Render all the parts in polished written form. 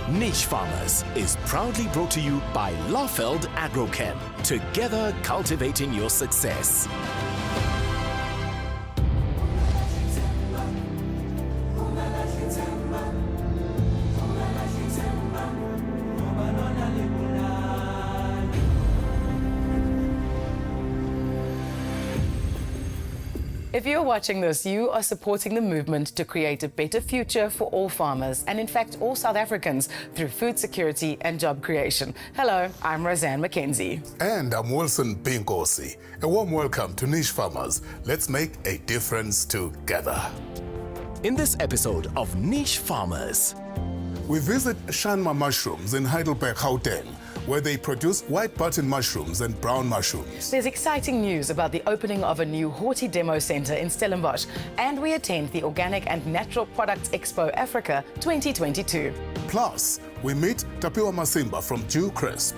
Niche Farmers is proudly brought to you by Lafeld Agrochem, together cultivating your success. If you're watching this, you are supporting the movement to create a better future for all farmers and, in fact, all South Africans through food security and job creation. Hello, I'm Roseanne McKenzie. And I'm Wilson Binkosi. A warm welcome to Niche Farmers. Let's make a difference together. In this episode of Niche Farmers, we visit Shanma Mushrooms in Heidelberg, Gauteng, where they produce white button mushrooms and brown mushrooms. There's exciting news about the opening of a new Horti demo center in Stellenbosch, and we attend the Organic and Natural Products Expo Africa 2022. Plus, we meet Tapiwa Masimba from Dew Crisp.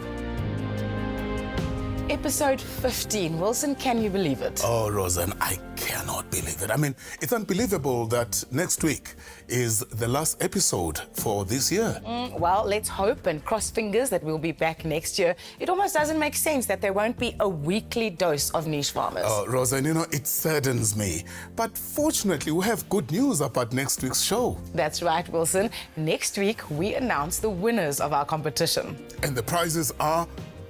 Episode 15. Wilson, can you believe it? Oh, Roseanne, I cannot believe it. I mean, it's unbelievable that next week is the last episode for this year. Well, let's hope and cross fingers that we'll be back next year. It almost doesn't make sense that there won't be a weekly dose of Niche Farmers. Oh, Roseanne, you know, it saddens me. But fortunately, we have good news about next week's show. That's right, Wilson. Next week, we announce the winners of our competition. And the prizes are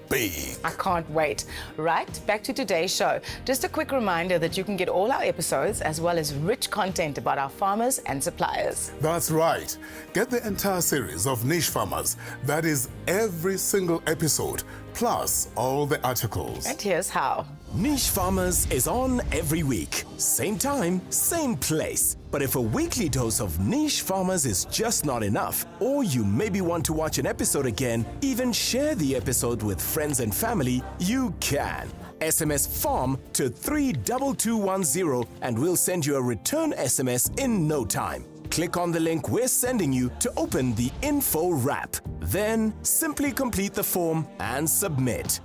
big. I can't wait. Right, back to today's show. Just a quick reminder that you can get all our episodes as well as rich content about our farmers and suppliers. That's right. Get the entire series of Niche Farmers. That is every single episode, plus all the articles. And here's how. Niche Farmers is on every week. Same time, same place. But if a weekly dose of Niche Farmers is just not enough, or you maybe want to watch an episode again, even share the episode with friends and family, you can. SMS FARM to 32210 and we'll send you a return SMS in no time. Click on the link we're sending you to open the info wrap. Then simply complete the form and submit.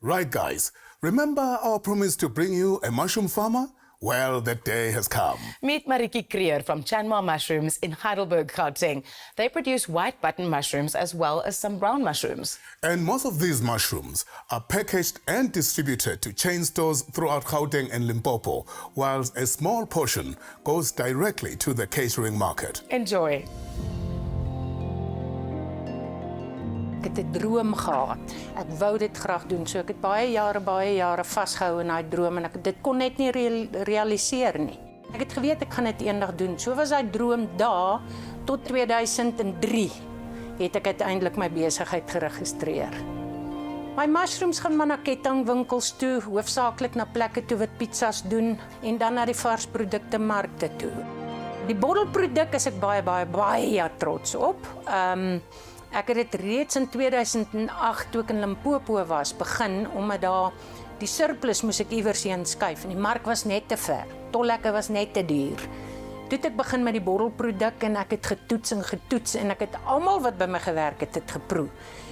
Right, guys. Remember our promise to bring you a mushroom farmer? Well, that day has come. Meet Mariki Creer from Chanma Mushrooms in Heidelberg, Gauteng. They produce white button mushrooms as well as some brown mushrooms. And most of these mushrooms are packaged and distributed to chain stores throughout Gauteng and Limpopo, whilst a small portion goes directly to the catering market. Enjoy. Ek het 'n droom gehad. Ek wou dit graag doen, so ek het baie jare vasgehou in daai droom en dit kon net nie realiseer nie. Ek het geweet ek gaan dit eendag doen. So was daai droom daar tot 2003 het ek uiteindelik my besigheid geregistreer. My mushrooms gaan maar na kettingwinkels toe, hoofsaaklik na plekke toe wat pizzas doen en dan na die varsprodukte markte toe. Die bottelproduk is ek baie trots op. Ek het dit reeds in 2008 toe ek in Limpopo was begin, omdat daar die surplus moes ek iewers heen skuif en die mark was net te ver. Tollekke was net te duur. Toe het ek begin met die bottelproduk en ek het getoets en ek het almal wat by my gewerk het geproe.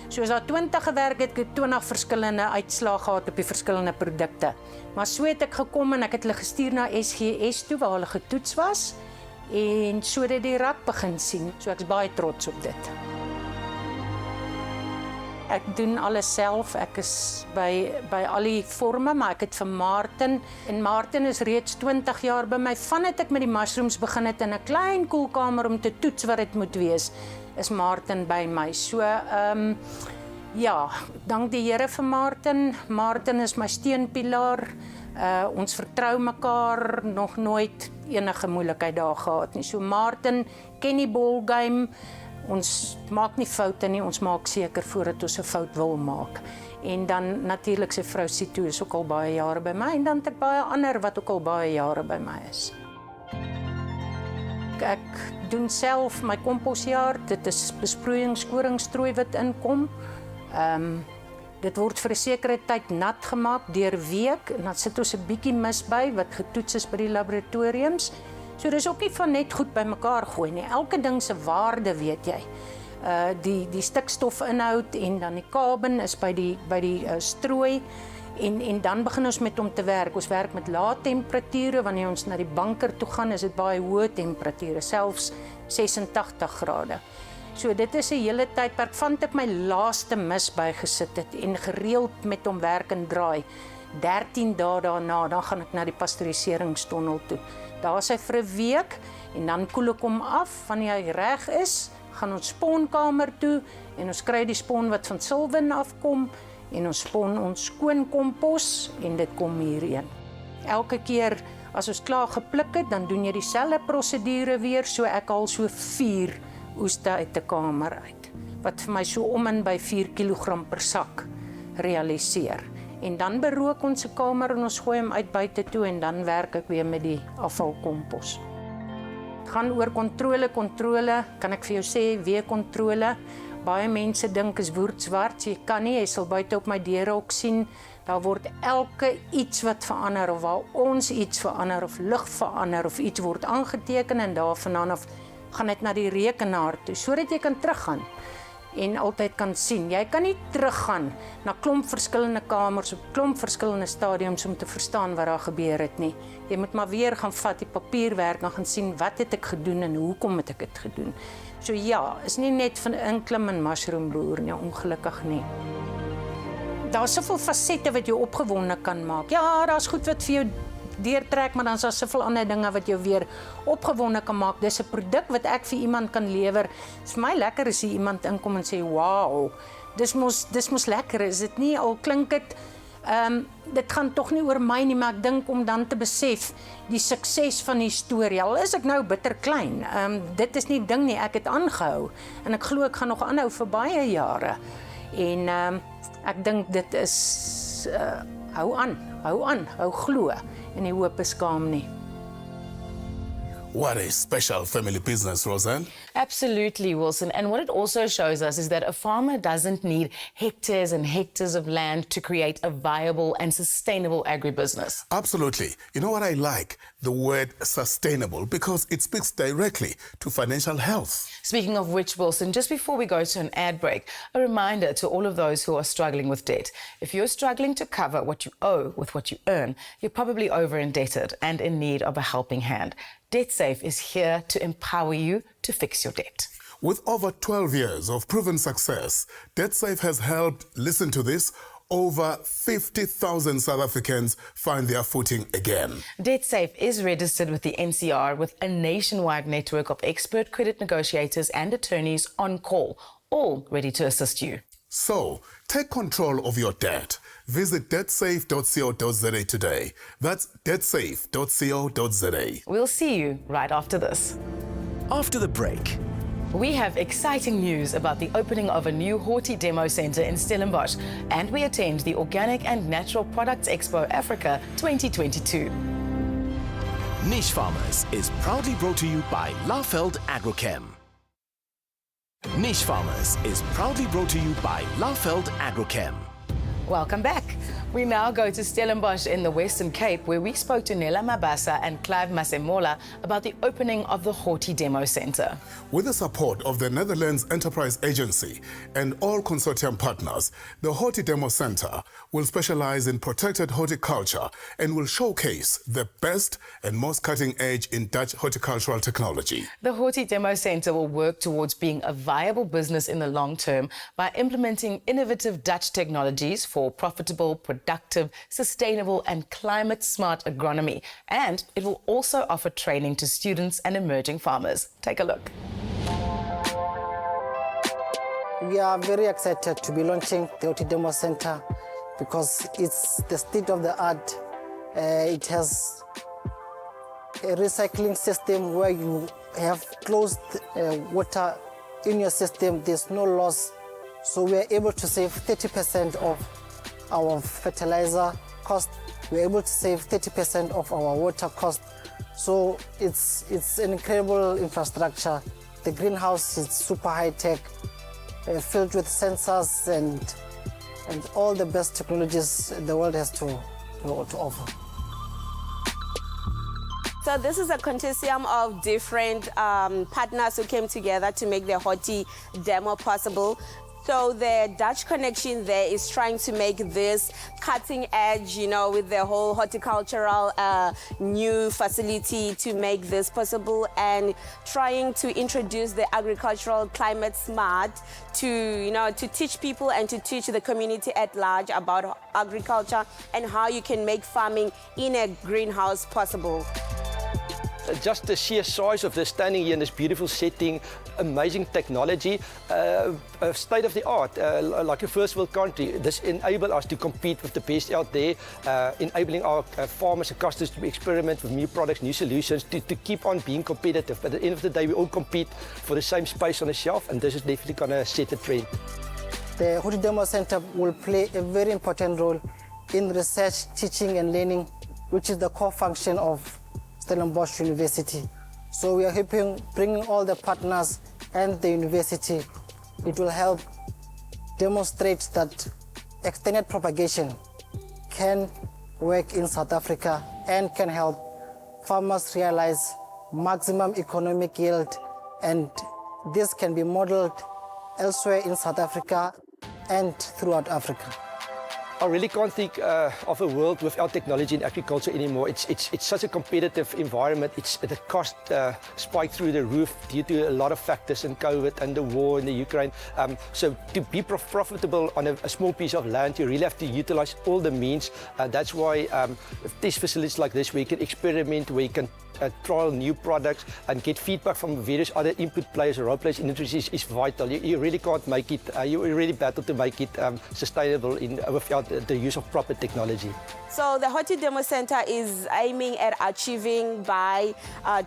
So as daar 20 gewerk het, ek het 20 verskillende uitslae gehad op die verskillende produkte. Maar so het ek gekom en ek het hulle gestuur na SGS toe waar hulle getoets was en so het die rak begin sien. So ek is baie trots op dit. Ek doen alles self. Ek is by al die forme, maar ek het vir Martin. En Martin is reeds 20 jaar by my. Vandat ek met die mushrooms begin het in 'n klein koelkamer om te toets wat dit moet wees, is Martin by my. So, ja, dank die Here vir Martin. Martin is my steunpilaar. Ons vertrou mekaar, nog nooit enige moeilikheid daar gehad nie. So Martin ken die ballgame. Ons maak nie foute nie, ons maak seker voordat ons 'n fout wil maak. En dan natuurlik sy vrou Sito is ook al baie jare by my en dan het ek baie ander wat ook al baie jare by my is. Ek doen self my komposjaar, dit is besproeiingskoringsstrooi wat inkom. Dit word vir 'n sekere tyd nat gemaak deur week en dan sit ons 'n bietjie mis by wat getoets is by die laboratoriums. So dis ook nie van net goed by mekaar gooi nie. Elke ding se waarde, weet jy. Die stikstofinhoud en dan die carbon is by die strooi en dan begin ons met om te werk. Ons werk met lae temperature, wanneer ons na die banker toe gaan, is dit baie hoë temperature, selfs 86 grade. So dit is 'n hele tydperk van ek my laaste mis bygesit het en gereeld met hom werk en draai. 13 dae daarna, dan gaan ek na die pasteuriseringstunnel toe. Daar is hy vir 'n week en dan koel ek hom af. Wanneer hy reg is, gaan ons sponkamer toe en ons kry die spon wat van Silwin afkom en ons spon ons skoon kompos en dit kom hierheen. Elke keer as ons klaar gepluk het, dan doen jy dieselfde prosedure weer, so ek haal so 4 oeste uit 'n kamer uit, wat vir my so om en by 4 kg per sak realiseer. En dan berook ons 'n kamer en ons gooi hom uit buite toe en dan werk ek weer met die afvalkompos. Het gaan oor kontrole, kan ek vir jou sê, weer kontrole. Baie mense dink is woordswart, jy kan nie, jy sal buite op my deure ook sien, daar word elke iets wat verander, of waar ons iets verander, of lig verander, of iets word aangeteken en daarvandaan af gaan dit na die rekenaar toe, sodat jy kan teruggaan en altyd kan sien. Jy kan nie teruggaan na klomp verskillende kamers op klomp verskillende stadiums om te verstaan wat daar gebeur het nie. Jy moet maar weer gaan vat die papierwerk en gaan sien wat het ek gedoen en hoekom het ek dit gedoen. So ja, is nie net van inklim en mushroomboer nie, ongelukkig nie. Daar's soveel fasette wat jou opgewonde kan maak. Ja, daar's goed wat vir jou deurtrek, maar dan is daar soveel ander dinge wat jou weer opgewonde kan maak. Dis 'n produk wat ek vir iemand kan lewer. Dis vir my lekker as iemand inkom en sê, "Wow, dis mos lekker, is dit nie?" Al klink dit dit gaan tog nie oor my nie, maar ek dink om dan te besef die sukses van die storie. Al is ek nou bitter klein. Dit is nie ding nie, ek het aangehou en ek glo ek gaan nog aanhou vir baie jare. En ek dink dit is hou aan, hou glo en die hoop is skaam nie. What a special family business, Roseanne. Absolutely, Wilson. And what it also shows us is that a farmer doesn't need hectares and hectares of land to create a viable and sustainable agribusiness. Absolutely. You know what I like? The word sustainable, because it speaks directly to financial health. Speaking of which, Wilson, just before we go to an ad break, a reminder to all of those who are struggling with debt. If you're struggling to cover what you owe with what you earn, you're probably over-indebted and in need of a helping hand. DebtSafe is here to empower you to fix your debt. With over 12 years of proven success, DebtSafe has helped, listen to this, over 50,000 South Africans find their footing again. DebtSafe is registered with the NCR with a nationwide network of expert credit negotiators and attorneys on call, all ready to assist you. So, take control of your debt. Visit debtsafe.co.za today. That's debtsafe.co.za. We'll see you right after this. After the break, We have exciting news about the opening of a new Horti demo center in Stellenbosch, and we attend the Organic and Natural Products Expo Africa 2022. Niche Farmers is proudly brought to you by Laufeld Agrochem. Niche Farmers is proudly brought to you by Laufeld Agrochem. Welcome back. We now go to Stellenbosch in the Western Cape, where we spoke to Nela Mabasa and Clive Masemola about the opening of the Horti Demo Centre. With the support of the Netherlands Enterprise Agency and all consortium partners, the Horti Demo Centre will specialize in protected horticulture and will showcase the best and most cutting edge in Dutch horticultural technology. The Horti Demo Centre will work towards being a viable business in the long term by implementing innovative Dutch technologies for profitable, productive, sustainable and climate-smart agronomy. And it will also offer training to students and emerging farmers. Take a look. We are very excited to be launching the Horti Demo Center because it's the state of the art. It has a recycling system where you have closed water in your system. There's no loss. So we're able to save 30% of our fertilizer cost. We're able to save 30% of our water cost. So it's an incredible infrastructure. The greenhouse is super high-tech, filled with sensors and all the best technologies the world has to offer. So this is a consortium of different partners who came together to make the Horti demo possible. So the Dutch connection there is trying to make this cutting edge, you know, with the whole horticultural new facility to make this possible, and trying to introduce the agricultural climate smart to, you know, to teach people and to teach the community at large about agriculture and how you can make farming in a greenhouse possible. Just the sheer size of this, standing here in this beautiful setting, amazing technology, state of the art, like a first world country. This enables us to compete with the best out there, enabling our farmers and customers to experiment with new products, new solutions, to keep on being competitive. But at the end of the day, we all compete for the same space on the shelf, and this is definitely going to set a trend. The Horti Demo Center will play a very important role in research, teaching and learning, which is the core function of Stellenbosch University. So we are helping bringing all the partners and the university. It will help demonstrate that extended propagation can work in South Africa and can help farmers realize maximum economic yield, and this can be modeled elsewhere in South Africa and throughout Africa. I really can't think of a world without technology in agriculture anymore. It's such a competitive environment. The cost spiked through the roof due to a lot of factors in COVID and the war in the Ukraine. So to be profitable on a small piece of land, you really have to utilize all the means. That's why these facilities like this, where you can experiment, where you can trial new products and get feedback from various other input players or role players in the industry is vital. You really can't make it, you really battle to make it sustainable without the use of proper technology. So the Horti Demo Center is aiming at achieving by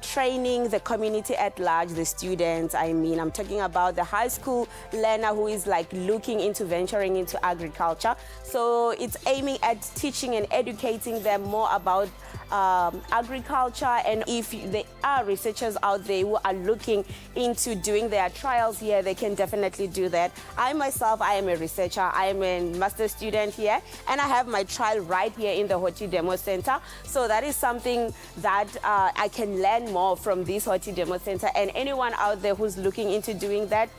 training the community at large, the students. I mean, I'm talking about the high school learner who is like looking into venturing into agriculture. So it's aiming at teaching and educating them more about agriculture, and if there are researchers out there who are looking into doing their trials here, they can definitely do that. I myself, I am a researcher. I am a master's student here, and I have my trial right here in the Horti Demo Center. So that is something that I can learn more from this Horti Demo Center, and anyone out there who's looking into doing that,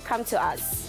come to us.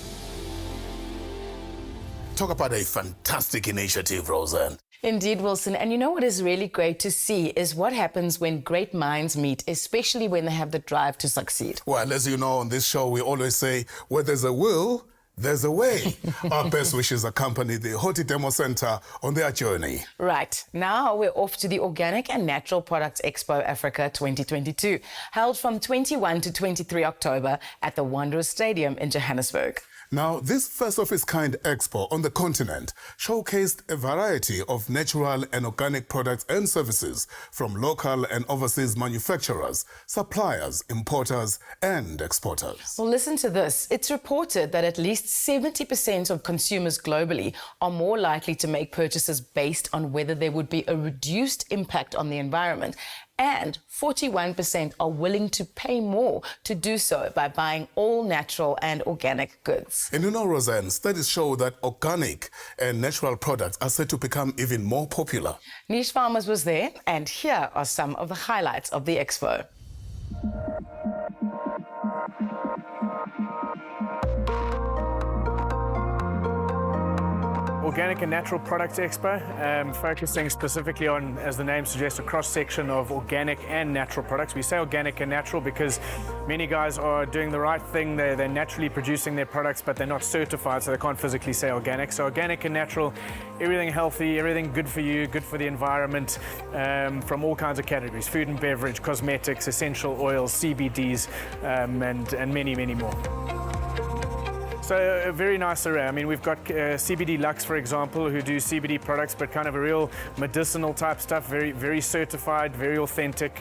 Talk about a fantastic initiative, Roseanne. Indeed, Wilson. And you know what is really great to see is what happens when great minds meet, especially when they have the drive to succeed. Well, as you know, on this show, we always say, where there's a will, there's a way. Our best wishes accompany the Horti Demo Center on their journey. Right. Now we're off to the Organic and Natural Products Expo Africa 2022, held from 21 to 23 October at the Wanderers Stadium in Johannesburg. Now, this first-of-its-kind expo on the continent showcased a variety of natural and organic products and services from local and overseas manufacturers, suppliers, importers, and exporters. Well, listen to this. It's reported that at least 70% of consumers globally are more likely to make purchases based on whether there would be a reduced impact on the environment, and 41% are willing to pay more to do so by buying all natural and organic goods. And you know, Roseanne, studies show that organic and natural products are set to become even more popular. Niche Farmers was there, and here are some of the highlights of the expo. Organic and Natural Products Expo, focusing specifically on, as the name suggests, a cross-section of organic and natural products. We say organic and natural because many guys are doing the right thing. They're naturally producing their products, but they're not certified, so they can't physically say organic. So organic and natural, everything healthy, everything good for you, good for the environment, from all kinds of categories: food and beverage, cosmetics, essential oils, CBDs, and many, many more. So a very nice array. I mean, we've got CBD Lux, for example, who do CBD products, but kind of a real medicinal type stuff, very, very certified, very authentic.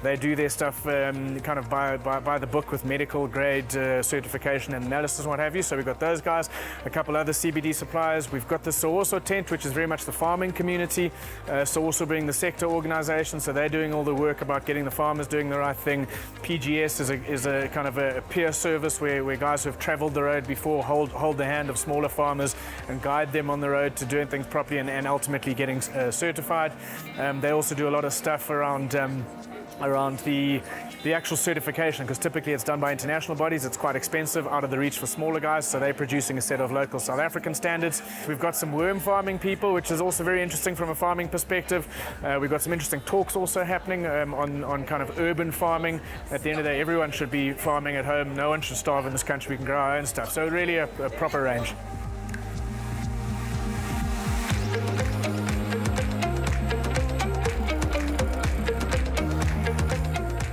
They do their stuff kind of by the book with medical grade certification and analysis and what have you. So we've got those guys, a couple other CBD suppliers. We've got the Sourso tent, which is very much the farming community. Sourso being the sector organization, so they're doing all the work about getting the farmers doing the right thing. PGS is a kind of a peer service where guys who have traveled the road before hold the hand of smaller farmers and guide them on the road to doing things properly and ultimately getting certified. They also do a lot of stuff around around the actual certification, because typically it's done by international bodies. It's quite expensive, out of the reach for smaller guys, so they're producing a set of local South African standards. We've got some worm farming people, which is also very interesting from a farming perspective. We've got some interesting talks also happening on kind of urban farming. At the end of the day, everyone should be farming at home. No one should starve in this country. We can grow our own stuff. So really a proper range.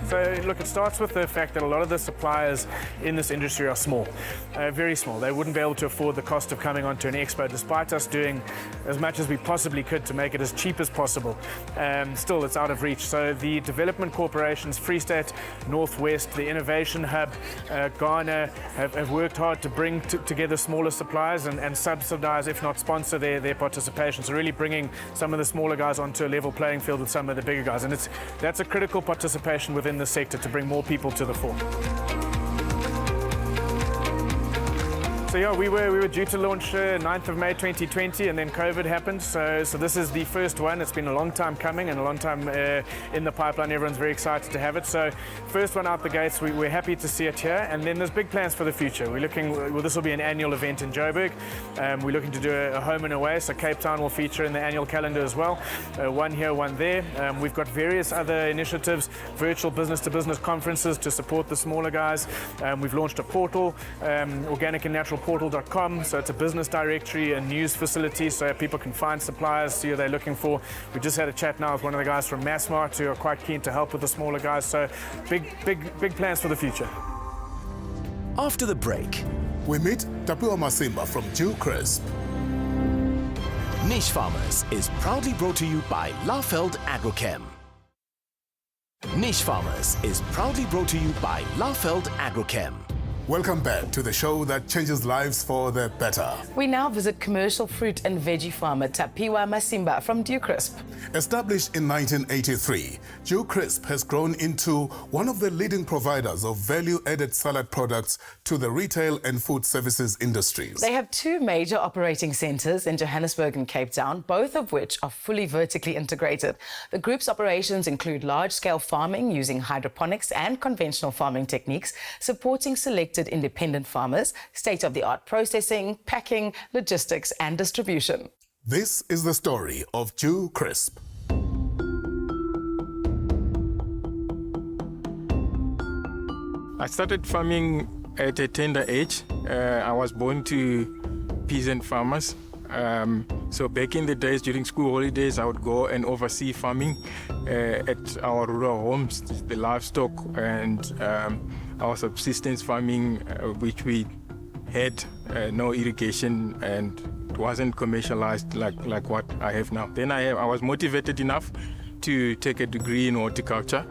So look, it starts with the fact that a lot of the suppliers in this industry are small, very small. They wouldn't be able to afford the cost of coming onto an expo, despite us doing as much as we possibly could to make it as cheap as possible. Still, it's out of reach. So the development corporations, Free State, Northwest, the Innovation Hub, Ghana, have worked hard to bring together smaller suppliers and subsidize, if not sponsor, their participation. So really bringing some of the smaller guys onto a level playing field with some of the bigger guys. And that's a critical participation within the sector to bring more people to the fore. So yeah, we were due to launch 9th of May 2020, and then COVID happened. So this is the first one. It's been a long time coming and a long time in the pipeline. Everyone's very excited to have it. So first one out the gates, we're happy to see it here. And then there's big plans for the future. We're looking, well, this will be an annual event in Joburg. We're looking to do a home and away. So Cape Town will feature in the annual calendar as well. One here, one there. We've got various other initiatives, virtual business-to-business conferences to support the smaller guys. We've launched a portal, organic and natural portal.com, so it's a business directory and news facility so people can find suppliers, see what they're looking for. We just had a chat now with one of the guys from Massmart who are quite keen to help with the smaller guys, so big plans for the future. After the break, We meet Tapua Masimba from Jew Crisp. Niche Farmers is proudly brought to you by Laufeld Agrochem. Niche Farmers is proudly brought to you by Laufeld Agrochem. Welcome back to the show that changes lives for the better. We now visit commercial fruit and veggie farmer Tapua Masimba from Jew Crisp. Established in 1983, Jew Crisp has grown into one of the leading providers of value-added salad products to the retail and food services industries. They have two major operating centres in Johannesburg and Cape Town, both of which are fully vertically integrated. The group's operations include large-scale farming using hydroponics and conventional farming techniques, supporting selected independent farmers, state-of-the-art processing, packing, logistics and distribution. This is the story of Jew Crisp. I started farming at a tender age. I was born to peasant farmers. So back in the days during school holidays, I would go and oversee farming at our rural homes, the livestock and our subsistence farming, which we had no irrigation and it wasn't commercialized like what I have now. Then I was motivated enough to take a degree in horticulture,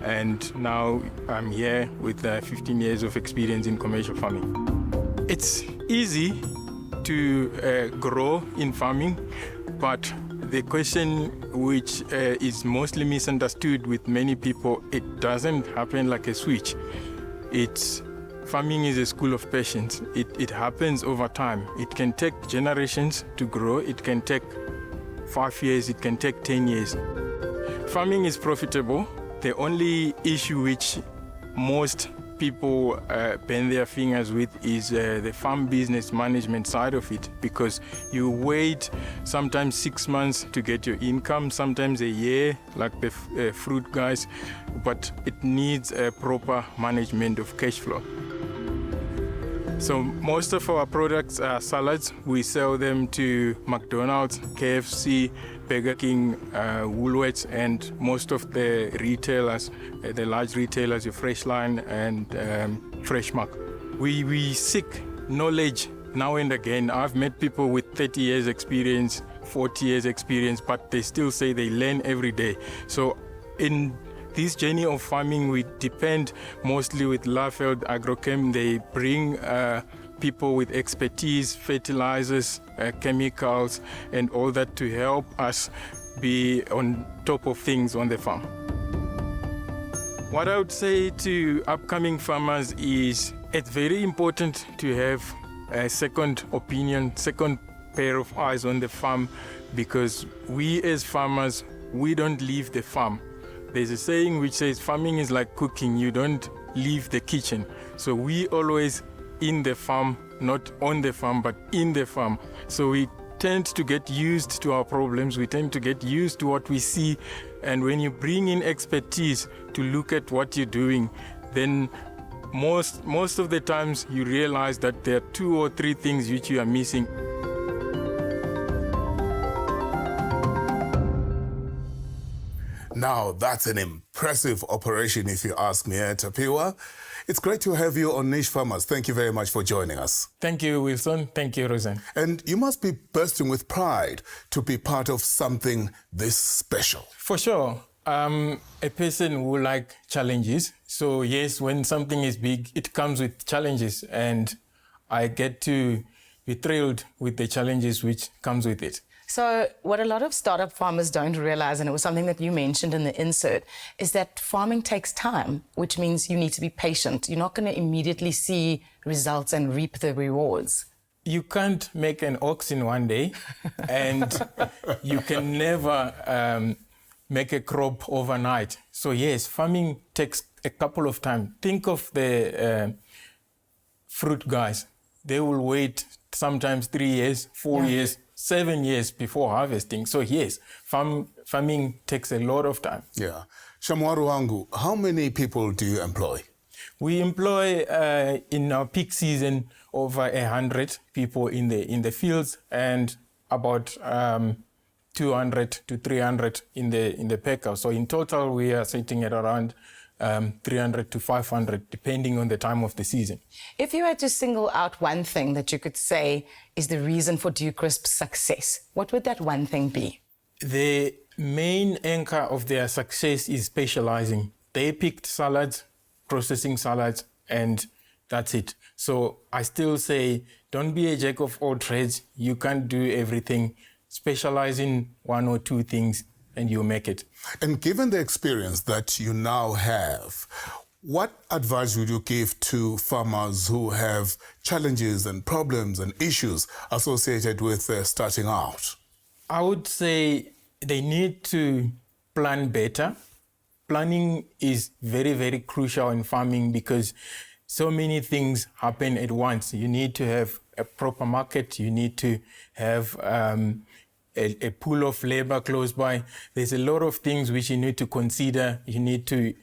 and now I'm here with 15 years of experience in commercial farming. It's easy to grow in farming, but the question which is mostly misunderstood with many people, it doesn't happen like a switch. Farming is a school of patience. It happens over time. It can take generations to grow. It can take 5 years. It can take 10 years. Farming is profitable. The only issue which most people bend their fingers with is the farm business management side of it, because you wait sometimes 6 months to get your income, sometimes a year, like the fruit guys, but it needs a proper management of cash flow. So most of our products are salads. We sell them to McDonald's, KFC, Burger King, Woolworths, and most of the retailers, the large retailers, your Freshline and Freshmark. We seek knowledge now and again. I've met people with 30 years experience, 40 years experience, but they still say they learn every day. So in this journey of farming, we depend mostly with Laufeld Agrochem. They bring people with expertise, fertilizers, chemicals, and all that to help us be on top of things on the farm. What I would say to upcoming farmers is it's very important to have a second opinion, second pair of eyes on the farm, because we as farmers, we don't leave the farm. There's a saying which says farming is like cooking. You don't leave the kitchen. So we always in the farm, not on the farm, but in the farm. So we tend to get used to our problems. We tend to get used to what we see. And when you bring in expertise to look at what you're doing, then most of the times you realize that there are 2 or 3 things which you are missing. Now, that's an impressive operation, if you ask me, Tapiwa. It's great to have you on Niche Farmers. Thank you very much for joining us. Thank you, Wilson. Thank you, Roseanne. And you must be bursting with pride to be part of something this special. For sure. A person who like challenges. So yes, when something is big, it comes with challenges, and I get to be thrilled with the challenges which comes with it. So what a lot of startup farmers don't realize, and it was something that you mentioned in the insert, is that farming takes time, which means you need to be patient. You're not going to immediately see results and reap the rewards. You can't make an ox in one day, and you can never make a crop overnight. So yes, farming takes a couple of time. Think of the fruit guys. They will wait sometimes 3 years, 4 years, 7 years before harvesting. So yes, farming takes a lot of time. Yeah. Shamwaru wangu, how many people do you employ? We employ in our peak season over 100 people in the fields, and about 200 to 300 in the packer. So in total, we are sitting at around 300 to 500, depending on the time of the season. If you had to single out one thing that you could say is the reason for DewCrisp's success, what would that one thing be? The main anchor of their success is specializing. They picked salads, processing salads, and that's it. So I still say, don't be a jack of all trades. You can't do everything. Specialize in 1 or 2 things, and you'll make it. And given the experience that you now have, what advice would you give to farmers who have challenges and problems and issues associated with starting out? I would say they need to plan better. Planning is very, very crucial in farming because so many things happen at once. You need to have a proper market. You need to have a pool of labor close by. There's a lot of things which you need to consider. You need to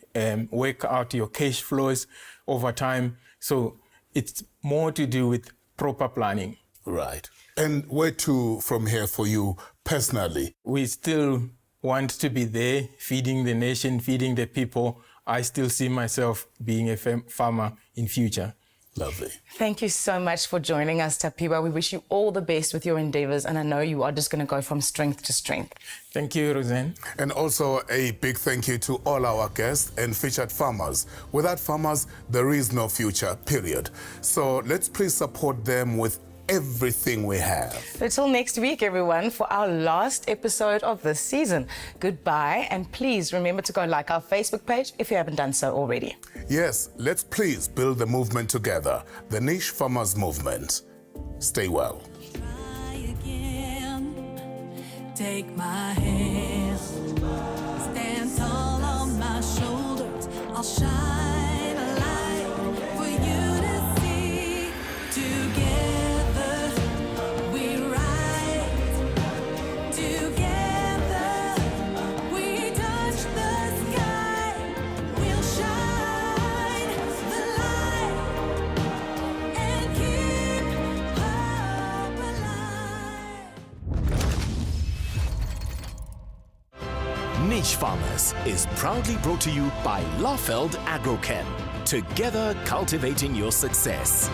work out your cash flows over time. So it's more to do with proper planning. Right. And where to from here for you personally? We still want to be there, feeding the nation, feeding the people. I still see myself being a farmer in future. Lovely. Thank you so much for joining us, Tapiwa. We wish you all the best with your endeavors, and I know you are just going to go from strength to strength. Thank you, Roseanne. And also a big thank you to all our guests and featured farmers. Without farmers, there is no future, period. So let's please support them with everything we have. Until next week, everyone, for our last episode of this season. Goodbye, and please remember to go like our Facebook page if you haven't done so already. Yes, let's please build the movement together, the Niche Farmers Movement. Stay well. Try again. Take my hand. Stand tall on my shoulders. I'll shine a light for you to see. Together we rise. Together we touch the sky. We'll shine the light and keep hope alive. Niche Farmers is proudly brought to you by Lafeld Agrochem. Together cultivating your success.